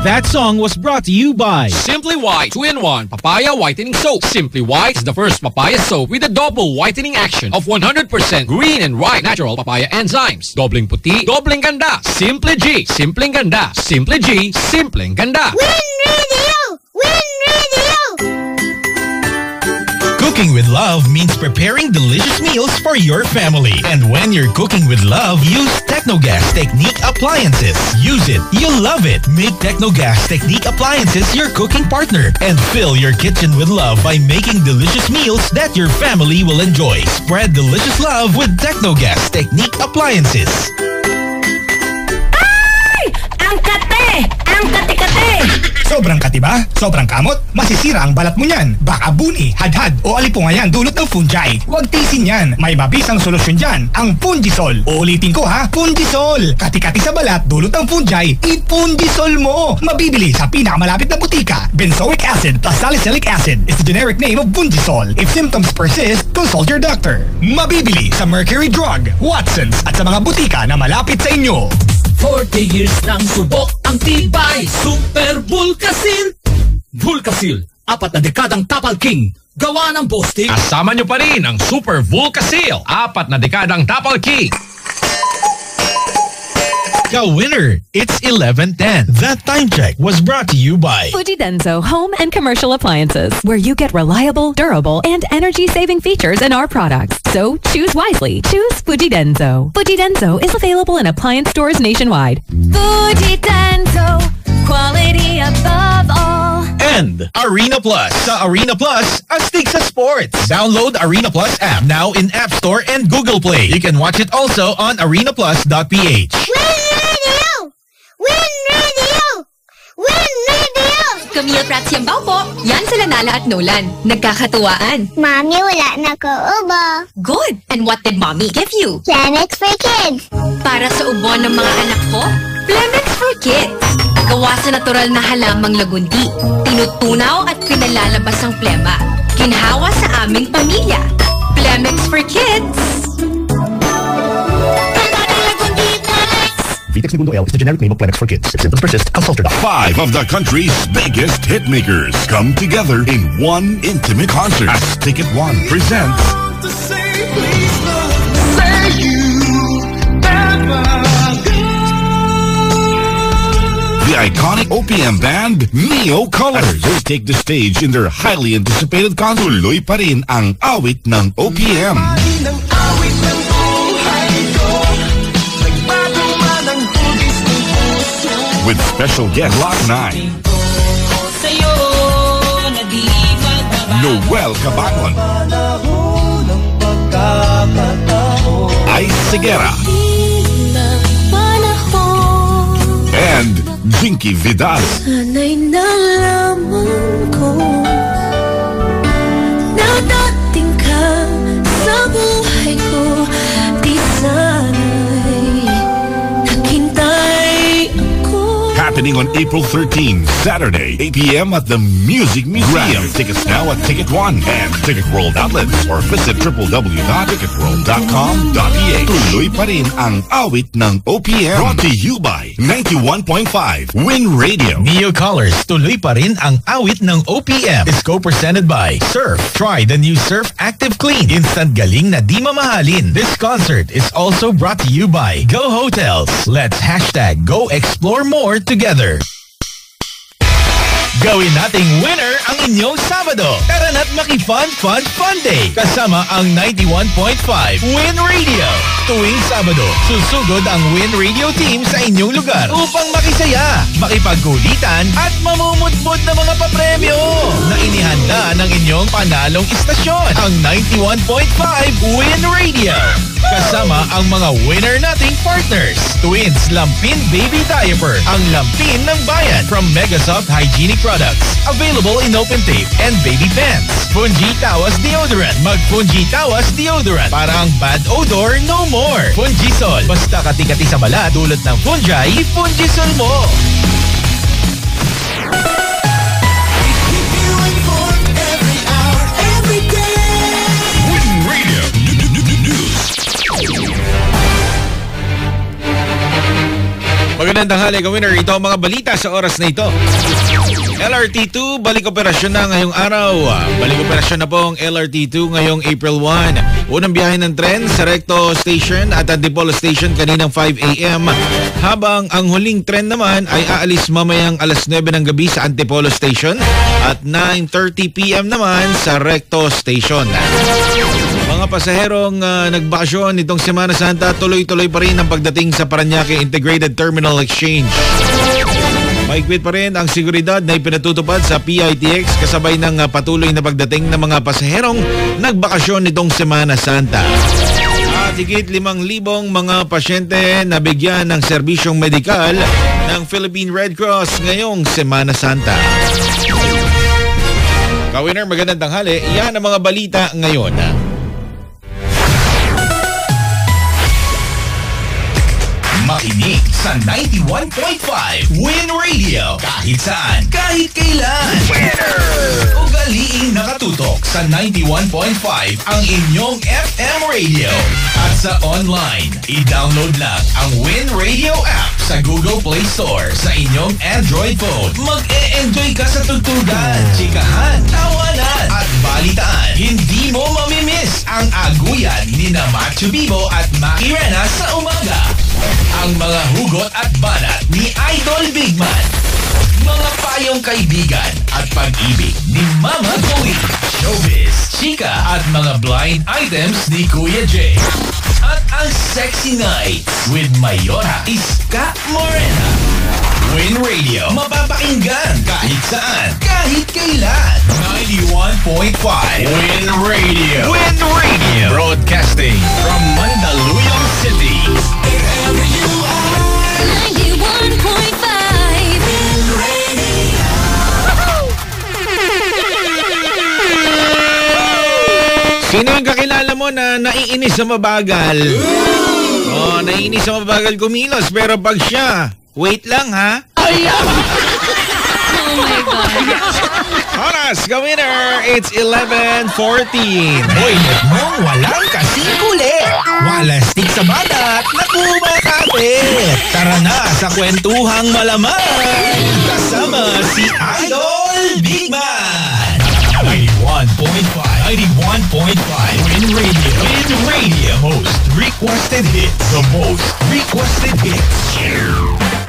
That song was brought to you by Simply White 2-in-1 Papaya Whitening Soap. Simply White is the first papaya soap with a double whitening action of 100% green and white natural papaya enzymes. Dobling puti, dobling ganda. Simply G, simpleng ganda. Simply G, simpleng ganda. Win Radio! Win Radio! Cooking with love means preparing delicious meals for your family. And when you're cooking with love, use Technogas Technique appliances. Use it, you'll love it. Make Technogas Technique appliances your cooking partner and fill your kitchen with love by making delicious meals that your family will enjoy. Spread delicious love with Technogas Technique appliances. Ay! Ang kate! Ang kate-kate! Sobrang kati ba? Sobrang kamot? Masisira ang balat mo niyan. Baka buni, hadhad o alipungayan dulot ng fungi. Huwag tiisin yan. May mabisang solusyon dyan. Ang Fungisol. Uulitin ko ha, Fungisol. Kati-kati sa balat dulot ng fungi, i-Fungisol mo. Mabibili sa pinakamalapit na butika. Benzoic acid plus salicylic acid is the generic name of Fungisol. If symptoms persist, consult your doctor. Mabibili sa Mercury Drug, Watsons at sa mga butika na malapit sa inyo. 40 years ng subok ang tibay. Super Vulcasil. Vulcasil, 4 na dekadang Tapal King. Gawa ng Bostik. Kasama nyo pa rin ang Super Vulcasil. 4 na dekadang Tapal King. Go winner! It's 11:10. That time check was brought to you by Fuji Denso Home and Commercial Appliances, where you get reliable, durable, and energy-saving features in our products. So choose wisely. Choose Fuji Denso. Fuji Denso is available in appliance stores nationwide. Fuji Denso, quality above all. And Arena Plus. Sa Arena Plus, astig sa sports. Download Arena Plus app now in App Store and Google Play. You can watch it also on arenaplus.ph. Win Radio! Win Radio! Camille Prats Yambao po. Yan sila Nala at Nolan. Nagkakatuwaan. Mami, wala na ko ubo. Good. And what did Mommy give you? Planex for Kids. Para sa ubo ng mga anak ko, Plemex for Kids. Gawa sa natural na halamang lagundi. Tinutunaw at pinalalabas ang plema. Ginhawa sa aming pamilya. Plemex for Kids. Vitex Segundo L is the generic name of Plemex for Kids. If symptoms persist, consult your doctor. 5 of the country's biggest hitmakers come together in one intimate concert as Ticket One presents the iconic OPM band Neo Colors. As they take the stage in their highly anticipated concert, tuloy pa rin ang awit ng OPM. With special guest Block 9, Noel Cabangon, Ice Segura, and Jinky Vidal. Sana'y nalaman ko na dating ka sa buhay ko. Di sana'y naghintay ako. Happening on April 13, Saturday, 8 p.m. at the Music Museum. Grab tickets now at Ticket One and Ticket World outlets or visit www.ticketworld.com.ph. Tuloy pa rin ang awit ng OPM. Brought to you by 91.5 Win Radio. Neo Colors, tuloy pa rin ang awit ng OPM. Is co-presented by Surf. Try the new Surf Active Clean. Instant galing na di mamahalin. This concert is also brought to you by Go Hotels. Let's hashtag Go Explore More together. Gawin nating winner ang inyong Sabado. Tara na't maki-fun day kasama ang 91.5 Win Radio. Tuwing Sabado, susugod ang Win Radio team sa inyong lugar upang makisaya, makipagkulitan at mamumudmod na mga papremyo na inihanda ng inyong panalong istasyon. Ang 91.5 Win Radio. Kasama ang mga winner nating partners. Twins Lampin Baby Diaper. Ang lampin ng bayan from Megasoft Hygienic Products. Available in open tape and baby pants. Fungi Tawas Deodorant. Mag-Fungi Tawas Deodorant. Para ang bad odor, no more. Fungisol. Basta kati-kati sa balat, dulot ng fungi, Fungisol mo. Magandang tanghali, ka-winner. Ito ang mga balita sa oras na ito. LRT2, balik operasyon na ngayong araw. Balik operasyon na po ang LRT2 ngayong April 1. Unang biyahe ng tren sa Recto Station at Antipolo Station kaninang 5 a.m. Habang ang huling tren naman ay aalis mamayang alas 9 ng gabi sa Antipolo Station at 9:30 p.m. naman sa Recto Station. Mga pasaherong nagbakasyon nitong Semana Santa, tuloy-tuloy pa rin ang pagdating sa Parañaque Integrated Terminal Exchange. Mahigpit pa rin ang seguridad na ipinatutupad sa PITX kasabay ng patuloy na pagdating ng mga pasaherong nagbakasyon nitong Semana Santa. At higit 5,000 mga pasyente na bigyan ng serbisyong medikal ng Philippine Red Cross ngayong Semana Santa. Ka-winner, magandang tanghali. Yan ang mga balita ngayon. Makinig sa 91.5 Win Radio. Kahit saan, kahit kailan. Winner! Ugaliing nakatutok sa 91.5 ang inyong FM radio. At sa online, i-download lang ang Win Radio app sa Google Play Store sa inyong Android phone. Mag-e-enjoy ka sa tugtugan, chikahan, tawanan, at balitaan. Hindi mo mamimiss ang aguyan ni na Macho Bibo at Maki Rena sa umaga. Ang mga hugot at banat ni Idol Bigman. Mga payong kaibigan at pag-ibig ni Mama Chloe. Showbiz, chika at mga blind items ni Kuya J. At ang sexy nights with Mayora Iska Morena. Win Radio, mapapakinggan kahit saan, kahit kailan. 91.5 Win Radio. Win Radio. Broadcasting from Mandaluyong City. Wherever you are. 91.5 Win Radio. Sino yung kakilala mo na naiinis sa mabagal? Oh, naiinis sa mabagal kumilos, pero pag siya, wait lang ha. Oh my God. Oras, ka-winner, it's 11:14. Hoy, mong walang kasing kulit. Walastik sa balat, nakumakapit. Tara na sa kwentuhang malaman. Kasama si Idol Bigman. 91.5 Win Radio. Win Radio. Most requested hits. The most requested hits.